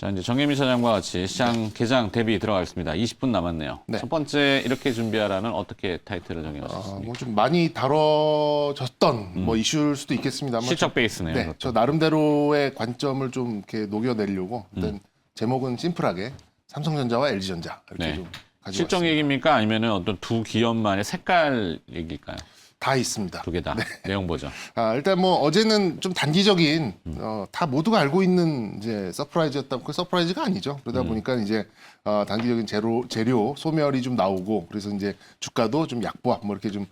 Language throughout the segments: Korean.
자, 이제 정혜민 차장과 같이 시장 개장 대비 들어가겠습니다. 20분 남았네요. 네. 첫 번째 이렇게 준비하라는 어떻게 타이틀을 정해주셨습니까? 뭐 좀 많이 다뤄졌던 뭐 이슈일 수도 있겠습니다만 실적 베이스네요. 네, 이것도. 저 나름대로의 관점을 좀 이렇게 녹여내려고 일단 제목은 심플하게 삼성전자와 LG전자 이렇게 네. 좀 가지고 실적 왔습니다. 얘기입니까? 아니면은 어떤 두 기업만의 색깔 얘기일까요? 다 있습니다. 두 개 다. 내용 보죠. 일단 뭐 어제는 좀 단기적인 다 모두가 알고 있는 이제 서프라이즈였다. 그 서프라이즈가 아니죠. 그러다 보니까 이제 단기적인 재료 소멸이 좀 나오고 그래서 이제 주가도 좀 약보합 뭐 이렇게 좀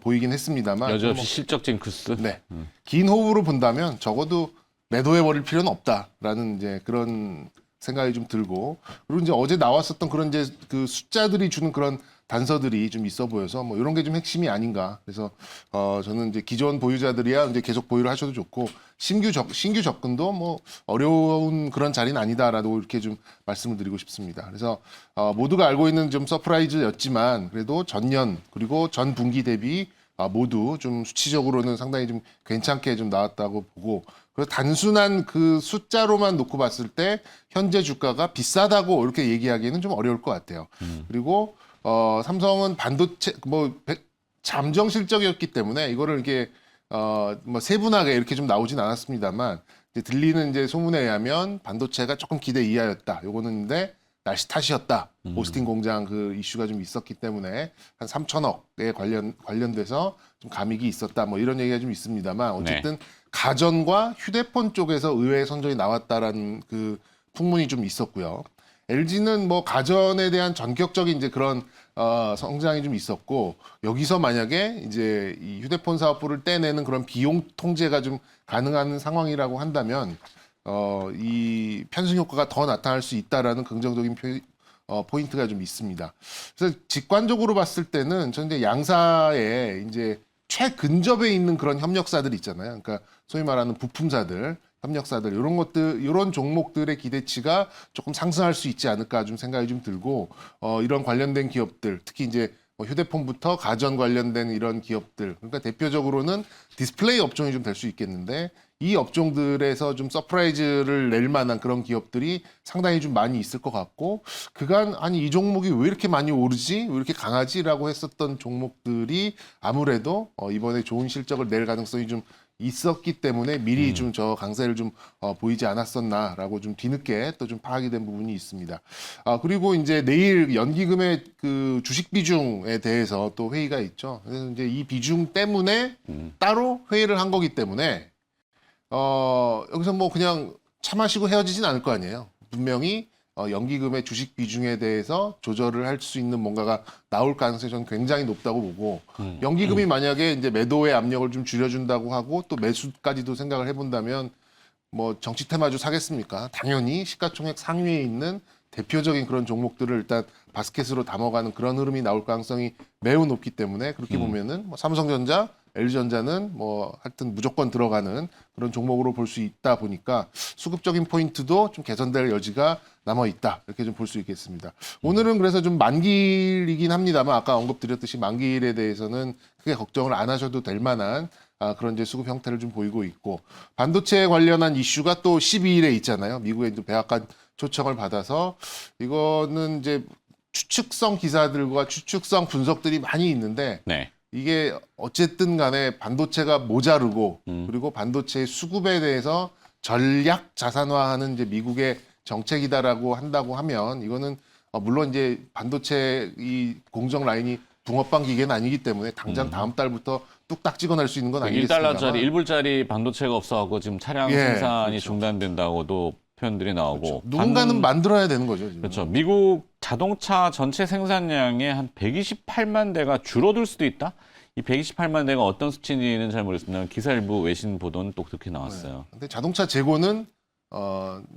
보이긴 했습니다만 여지없이 실적 징크스. 네. 긴 호흡으로 본다면 적어도 매도해 버릴 필요는 없다라는 이제 그런 생각이 좀 들고 그리고 이제 어제 나왔었던 그런 이제 그 숫자들이 주는 그런 단서들이 좀 있어 보여서 뭐 이런 게 좀 핵심이 아닌가. 그래서 저는 이제 기존 보유자들이야 이제 계속 보유를 하셔도 좋고 신규 접근도 뭐 어려운 그런 자리는 아니다라고 이렇게 좀 말씀을 드리고 싶습니다. 그래서 모두가 알고 있는 좀 서프라이즈였지만 그래도 전년 그리고 전 분기 대비 모두 좀 수치적으로는 상당히 좀 괜찮게 좀 나왔다고 보고 그래서 단순한 그 숫자로만 놓고 봤을 때 현재 주가가 비싸다고 이렇게 얘기하기에는 좀 어려울 것 같아요. 그리고 삼성은 반도체 잠정 실적이었기 때문에 이거를 이렇게 뭐 세분하게 이렇게 좀 나오진 않았습니다만 이제 들리는 이제 소문에 의하면 반도체가 조금 기대 이하였다. 요거는 근데 날씨 탓이었다. 오스틴 공장 그 이슈가 좀 있었기 때문에 한 3천억에 관련돼서 좀 감익이 있었다. 뭐 이런 얘기가 좀 있습니다만 어쨌든 가전과 휴대폰 쪽에서 의외의 선전이 나왔다라는 그 풍문이 좀 있었고요. LG는 뭐 가전에 대한 전격적인 이제 그런 성장이 좀 있었고 여기서 만약에 이제 이 휴대폰 사업부를 떼내는 그런 비용 통제가 좀 가능한 상황이라고 한다면 이 편승 효과가 더 나타날 수 있다라는 긍정적인 포인트가 좀 있습니다. 그래서 직관적으로 봤을 때는 저는 이제 양사의 이제 최근접에 있는 그런 협력사들 있잖아요. 그러니까 소위 말하는 부품사들, 협력사들 이런 것들, 이런 종목들의 기대치가 조금 상승할 수 있지 않을까 좀 생각이 좀 들고 이런 관련된 기업들, 특히 이제 뭐 휴대폰부터 가전 관련된 이런 기업들, 그러니까 대표적으로는 디스플레이 업종이 좀 될 수 있겠는데 이 업종들에서 좀 서프라이즈를 낼 만한 그런 기업들이 상당히 좀 많이 있을 것 같고 그간 아니 이 종목이 왜 이렇게 많이 오르지? 왜 이렇게 강하지라고 했었던 종목들이 아무래도 이번에 좋은 실적을 낼 가능성이 좀 있었기 때문에 미리 좀 저 강세를 좀 보이지 않았었나라고 좀 뒤늦게 또 좀 파악이 된 부분이 있습니다. 그리고 이제 내일 연기금의 그 주식 비중에 대해서 또 회의가 있죠. 그래서 이제 이 비중 때문에 따로 회의를 한 거기 때문에 여기서 뭐 그냥 차 마시고 헤어지진 않을 거 아니에요. 분명히 연기금의 주식 비중에 대해서 조절을 할 수 있는 뭔가가 나올 가능성이 저는 굉장히 높다고 보고 연기금이 만약에 이제 매도의 압력을 좀 줄여준다고 하고 또 매수까지도 생각을 해본다면 뭐 정치 테마주 사겠습니까? 당연히 시가총액 상위에 있는 대표적인 그런 종목들을 일단 바스켓으로 담아가는 그런 흐름이 나올 가능성이 매우 높기 때문에 그렇게 보면은 뭐 삼성전자, LG전자는 뭐 하여튼 무조건 들어가는 그런 종목으로 볼 수 있다 보니까 수급적인 포인트도 좀 개선될 여지가 남아 있다 이렇게 좀 볼 수 있겠습니다. 오늘은 그래서 좀 만기이긴 합니다만 아까 언급드렸듯이 만기일에 대해서는 크게 걱정을 안 하셔도 될 만한 그런 이제 수급 형태를 좀 보이고 있고 반도체 관련한 이슈가 또 12일에 있잖아요. 미국의 이제 백악관 초청을 받아서 이거는 이제 추측성 기사들과 추측성 분석들이 많이 있는데 네. 이게 어쨌든 간에 반도체가 모자르고 그리고 반도체의 수급에 대해서 전략 자산화하는 이제 미국의 정책이다라고 한다고 하면 이거는 물론 이제 반도체 이 공정 라인이 붕어빵 기계는 아니기 때문에 당장 다음 달부터 뚝딱 찍어낼 수 있는 건 아니겠습니다만 1달러짜리, 1불짜리 반도체가 없어갖고 지금 차량 예, 생산이 그렇죠. 중단된다고도 표현들이 나오고. 누군가는 만들어야 되는 거죠. 지금. 그렇죠. 미국 자동차 전체 생산량의 한 128만 대가 줄어들 수도 있다? 이 128만 대가 어떤 수치인지는 잘 모르겠습니다. 기사 일부 외신 보도는 또 그렇게 나왔어요. 근데 자동차 재고는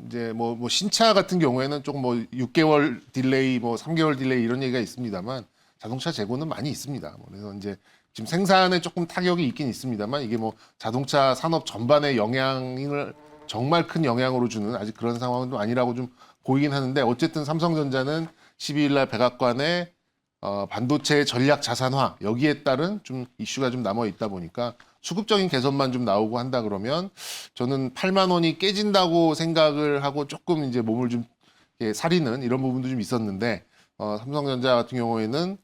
이제 뭐 신차 같은 경우에는 조금 뭐 6개월 딜레이, 뭐 3개월 딜레이 이런 얘기가 있습니다만 자동차 재고는 많이 있습니다. 그래서 이제 지금 생산에 조금 타격이 있긴 있습니다만 이게 뭐 자동차 산업 전반의 영향을 정말 큰 영향으로 주는 아직 그런 상황은 좀 아니라고 좀 보이긴 하는데 어쨌든 삼성전자는 12일 날 백악관에 반도체 전략 자산화 여기에 따른 좀 이슈가 좀 남아 있다 보니까 수급적인 개선만 좀 나오고 한다 그러면 저는 8만 원이 깨진다고 생각을 하고 조금 이제 몸을 좀 사리는 이런 부분도 좀 있었는데 삼성전자 같은 경우에는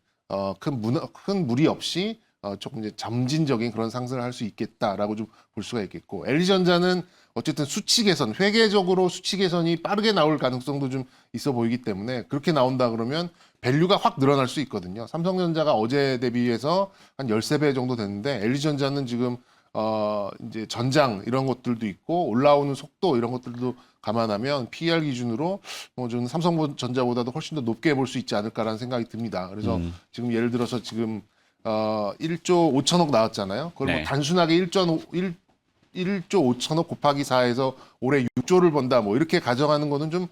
큰 무리 없이 조금 이제 점진적인 그런 상승을 할 수 있겠다라고 좀 볼 수가 있겠고 LG전자는 어쨌든 수치 개선, 회계적으로 수치 개선이 빠르게 나올 가능성도 좀 있어 보이기 때문에 그렇게 나온다 그러면 밸류가 확 늘어날 수 있거든요. 삼성전자가 어제 대비해서 한 13배 정도 됐는데 LG전자는 지금 이제 전장 이런 것들도 있고 올라오는 속도 이런 것들도 감안하면 PER 기준으로 저는 삼성전자보다도 훨씬 더 높게 볼 수 있지 않을까라는 생각이 듭니다. 그래서 지금 예를 들어서 지금 1조 5천억 나왔잖아요. 그걸 뭐 네. 단순하게 1조 5천억 곱하기 4에서 올해 6조를 번다 뭐 이렇게 가정하는 거는 좀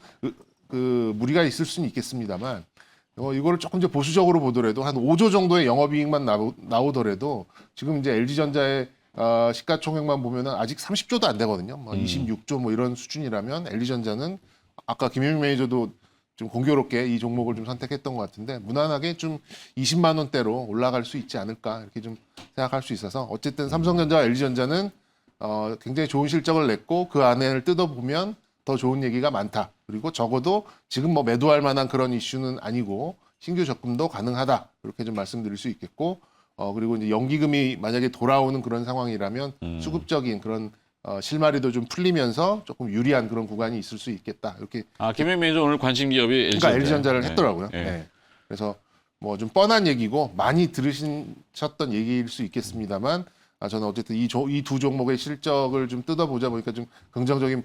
무리가 있을 수는 있겠습니다만 이거를 조금 이제 보수적으로 보더라도 한 5조 정도의 영업이익만 나오더라도 지금 이제 LG전자의 시가총액만 보면은 아직 30조도 안 되거든요. 뭐 26조 뭐 이런 수준이라면 LG전자는 아까 김영민 매니저도 좀 공교롭게 이 종목을 좀 선택했던 것 같은데 무난하게 좀 20만 원대로 올라갈 수 있지 않을까 이렇게 좀 생각할 수 있어서 어쨌든 삼성전자와 LG전자는 굉장히 좋은 실적을 냈고 그 안을 뜯어보면 더 좋은 얘기가 많다. 그리고 적어도 지금 뭐 매도할 만한 그런 이슈는 아니고 신규 접근도 가능하다. 이렇게 좀 말씀드릴 수 있겠고 그리고 이제 연기금이 만약에 돌아오는 그런 상황이라면 수급적인 그런 실마리도 좀 풀리면서 조금 유리한 그런 구간이 있을 수 있겠다. 이렇게 김현 매니저 오늘 관심 기업이 LG전자. 그러니까 LG전자를 네. 했더라고요. 네. 네. 그래서 뭐 좀 뻔한 얘기고 많이 들으셨던 얘기일 수 있겠습니다만 저는 어쨌든 이 두 종목의 실적을 좀 뜯어보자 보니까 좀 긍정적인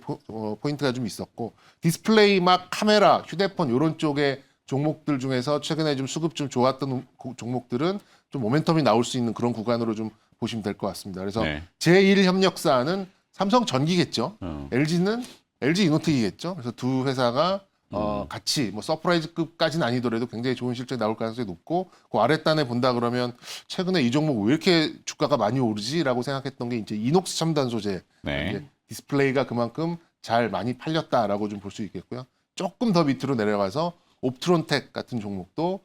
포인트가 좀 있었고 디스플레이 막 카메라, 휴대폰 이런 쪽의 종목들 중에서 최근에 좀 수급 좀 좋았던 종목들은 좀 모멘텀이 나올 수 있는 그런 구간으로 좀 보시면 될 것 같습니다. 그래서 네. 제1 협력사는 삼성전기겠죠. LG는 LG이노텍이겠죠. 그래서 두 회사가 같이 뭐 서프라이즈급까지는 아니더라도 굉장히 좋은 실적이 나올 가능성이 높고 그 아랫단에 본다 그러면 최근에 이 종목 왜 이렇게 주가가 많이 오르지라고 생각했던 게 이제 이녹스 첨단 소재 네. 이제 디스플레이가 그만큼 잘 많이 팔렸다라고 좀 볼 수 있겠고요. 조금 더 밑으로 내려가서 옵트론텍 같은 종목도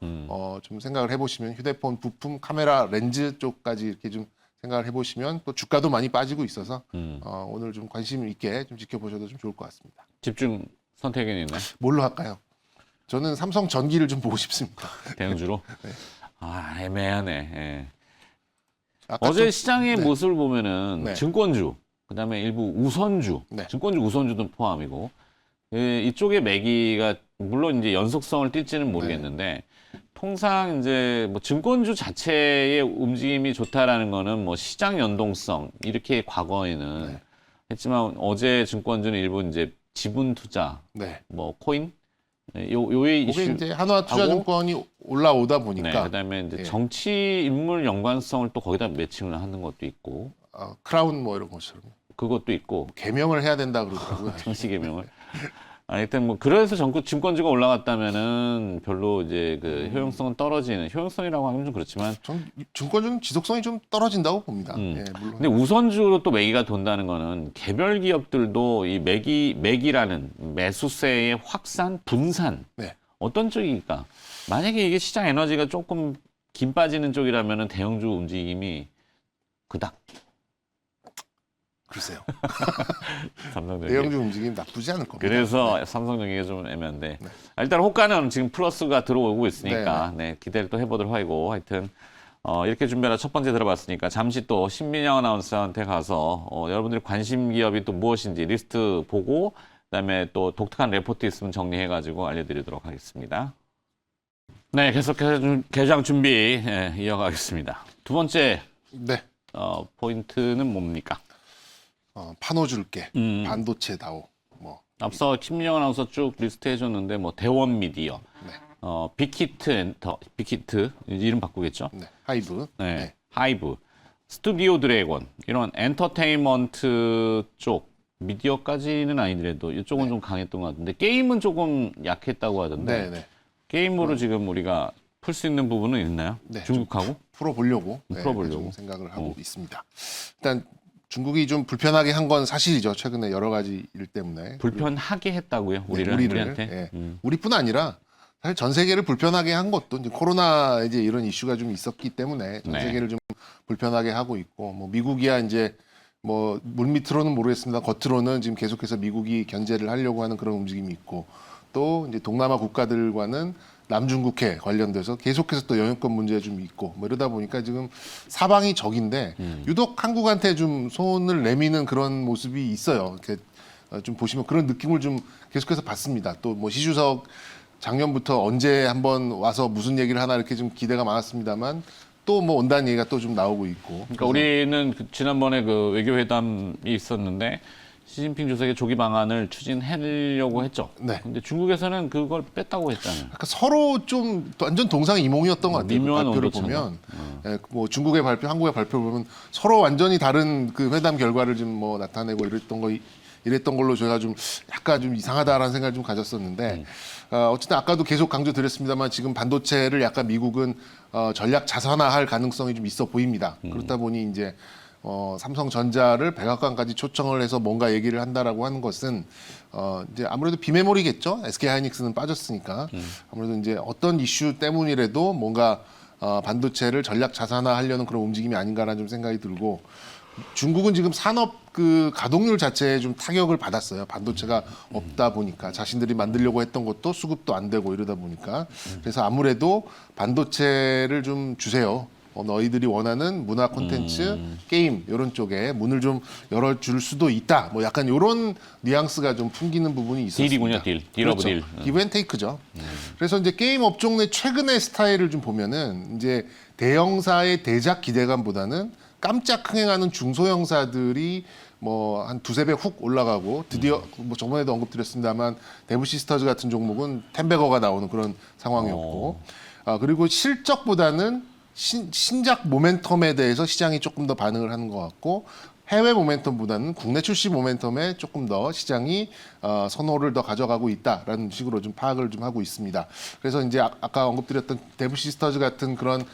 좀 생각을 해보시면 휴대폰 부품, 카메라, 렌즈 쪽까지 이렇게 좀 생각을 해보시면 또 주가도 많이 빠지고 있어서 오늘 좀 관심 있게 좀 지켜보셔도 좀 좋을 것 같습니다. 집중 선택은 있나요? 뭘로 할까요? 저는 삼성 전기를 좀 보고 싶습니다. 대형주로? 네. 애매하네. 예. 아까 어제 좀- 시장의 네. 모습을 보면은 네. 증권주, 그다음에 일부 우선주, 네. 증권주 우선주도 포함이고 이쪽의 매기가 물론 이제 연속성을 띨지는 모르겠는데 통상 이제 뭐 증권주 자체의 움직임이 좋다라는 거는 뭐 시장 연동성 이렇게 과거에는 네. 했지만 어제 증권주는 일부 이제 지분 투자, 네. 뭐 코인, 요의 그게 이슈 이제 한화투자증권이 올라오다 보니까 네, 그다음에 이제 예. 정치 인물 연관성을 또 거기다 매칭을 하는 것도 있고 크라운 뭐 이런 것처럼 그것도 있고 개명을 해야 된다 그러더라고요. 정치 개명을 하여튼 뭐 그래서 증권주가 올라갔다면은 별로 이제 그 효용성은 떨어지는 효용성이라고 하면 좀 그렇지만 전 증권주는 지속성이 좀 떨어진다고 봅니다. 예, 물론. 근데 우선주로 또 매기가 돈다는 거는 개별 기업들도 이 매기라는 매수세의 확산 분산 네. 어떤 쪽일까? 만약에 이게 시장 에너지가 조금 긴 빠지는 쪽이라면은 대형주 움직임이 그닥 글쎄요. 삼성전기. 대형주 움직임 나쁘지 않을 겁니다. 그래서 삼성전기가 좀 애매한데 네. 일단 호가는 지금 플러스가 들어오고 있으니까 네, 기대를 또 해보도록 하고 하여튼 이렇게 준비하라 첫 번째 들어봤으니까 잠시 또 신민영 아나운서한테 가서 여러분들이 관심 기업이 또 무엇인지 리스트 보고 그다음에 또 독특한 레포트 있으면 정리해가지고 알려드리도록 하겠습니다. 네, 계속해서 개장 준비 이어가겠습니다. 두 번째 네. 포인트는 뭡니까? 파노줄게 반도체다오 뭐 앞서 김민영 아나운서 쭉 리스트 해줬는데 뭐 대원 미디어, 네. 빅히트 이름 바꾸겠죠? 네. 하이브. 네. 네. 하이브, 스튜디오 드래곤 이런 엔터테인먼트 쪽 미디어까지는 아니더라도 이쪽은 좀 강했던 것 같은데 게임은 조금 약했다고 하던데 네, 네. 게임으로 지금 우리가 풀 수 있는 부분은 있나요? 네, 중국하고? 풀어보려고 풀어보려고. 좀 생각을 하고 있습니다. 일단 중국이 좀 불편하게 한 건 사실이죠. 최근에 여러 가지 일 때문에 불편하게 했다고요? 네, 우리를 우리를 우리한테? 예. 우리뿐 아니라 사실 전 세계를 불편하게 한 것도 이제 코로나 이제 이런 이슈가 좀 있었기 때문에 전 네. 세계를 좀 불편하게 하고 있고 뭐 미국이야 이제 뭐 물밑으로는 모르겠습니다. 겉으로는 지금 계속해서 미국이 견제를 하려고 하는 그런 움직임이 있고 또 이제 동남아 국가들과는 남중국해 관련돼서 계속해서 또 영유권 문제 좀 있고 뭐 이러다 보니까 지금 사방이 적인데 유독 한국한테 좀 손을 내미는 그런 모습이 있어요. 이렇게 좀 보시면 그런 느낌을 좀 계속해서 받습니다. 또 뭐 시주석 작년부터 언제 한번 와서 무슨 얘기를 하나 이렇게 좀 기대가 많았습니다만 또 뭐 온다는 얘기가 또 좀 나오고 있고. 그러니까 우리는 지난번에 그 외교회담이 있었는데 시진핑 주석의 조기 방안을 추진하려고 했죠. 네. 근데 중국에서는 그걸 뺐다고 했잖아요. 약간 서로 좀 완전 동상이몽이었던 것 같아요. 그 미묘한 발표를 온도차가. 보면 예, 뭐 중국의 발표, 한국의 발표를 보면 서로 완전히 다른 그 회담 결과를 좀 뭐 나타내고 이랬던 걸로 저희가 좀 약간 좀 이상하다라는 생각을 좀 가졌었는데 어쨌든 아까도 계속 강조드렸습니다만 지금 반도체를 약간 미국은 전략 자산화할 가능성이 좀 있어 보입니다. 그렇다 보니 이제 삼성전자를 백악관까지 초청을 해서 뭔가 얘기를 한다라고 하는 것은 이제 아무래도 비메모리겠죠. SK하이닉스는 빠졌으니까 아무래도 이제 어떤 이슈 때문이라도 뭔가 반도체를 전략 자산화하려는 그런 움직임이 아닌가라는 좀 생각이 들고 중국은 지금 산업 그 가동률 자체에 좀 타격을 받았어요. 반도체가 없다 보니까 자신들이 만들려고 했던 것도 수급도 안 되고 이러다 보니까 그래서 아무래도 반도체를 좀 주세요. 너희들이 원하는 문화 콘텐츠, 게임 이런 쪽에 문을 좀 열어줄 수도 있다. 뭐 약간 이런 뉘앙스가 좀 풍기는 부분이 있었습니다. 딜이군요, 딜. 딜 오브 딜. 기브앤테이크죠. 그래서 이제 게임 업종 내 최근의 스타일을 좀 보면은 이제 대형사의 대작 기대감보다는 깜짝 흥행하는 중소형사들이 뭐 한 두세 배 훅 올라가고 드디어 뭐 저번에도 언급드렸습니다만 데브 시스터즈 같은 종목은 10배거가 나오는 그런 상황이었고 그리고 실적보다는 신작 모멘텀에 대해서 시장이 조금 더 반응을 하는 것 같고 해외 모멘텀보다는 국내 출시 모멘텀에 조금 더 시장이 선호를 더 가져가고 있다라는 식으로 좀 파악을 좀 하고 있습니다. 그래서 이제 아까 언급드렸던 데브 시스터즈 같은 그런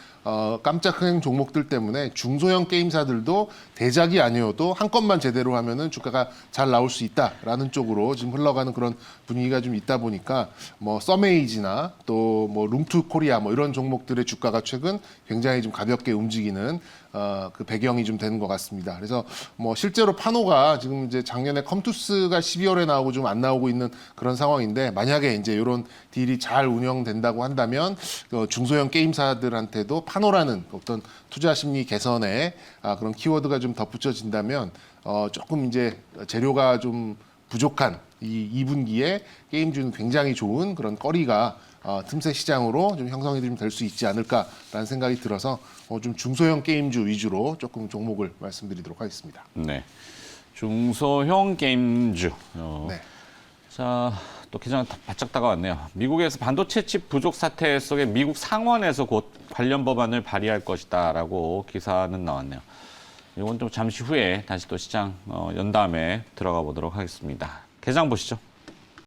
깜짝 흥행 종목들 때문에 중소형 게임사들도 대작이 아니어도 한 건만 제대로 하면은 주가가 잘 나올 수 있다라는 쪽으로 지금 흘러가는 그런 분위기가 좀 있다 보니까 뭐 서메이지나 또 뭐 룸투 코리아 뭐 이런 종목들의 주가가 최근 굉장히 좀 가볍게 움직이는 그 배경이 좀 되는 것 같습니다. 그래서 뭐 실제로 파노가 지금 이제 작년에 컴투스가 12월에 나오고 좀 안 나오고 있는 그런 상황인데 만약에 이제 이런 딜이 잘 운영된다고 한다면 중소형 게임사들한테도 파노라는 어떤 투자 심리 개선에 그런 키워드가 좀 덧붙여진다면 조금 이제 재료가 좀 부족한 이 2분기에 게임주는 굉장히 좋은 그런 거리가 틈새 시장으로 좀 형성이 좀 될 수 있지 않을까라는 생각이 들어서 좀 중소형 게임주 위주로 조금 종목을 말씀드리도록 하겠습니다. 네. 중소형 게임주. 네. 자, 또 기사가 바짝 다가왔네요. 미국에서 반도체 칩 부족 사태 속에 미국 상원에서 곧 관련 법안을 발의할 것이다라고 기사는 나왔네요. 이건 좀 잠시 후에 다시 또 시장 연 다음에 들어가 보도록 하겠습니다. 개장 보시죠.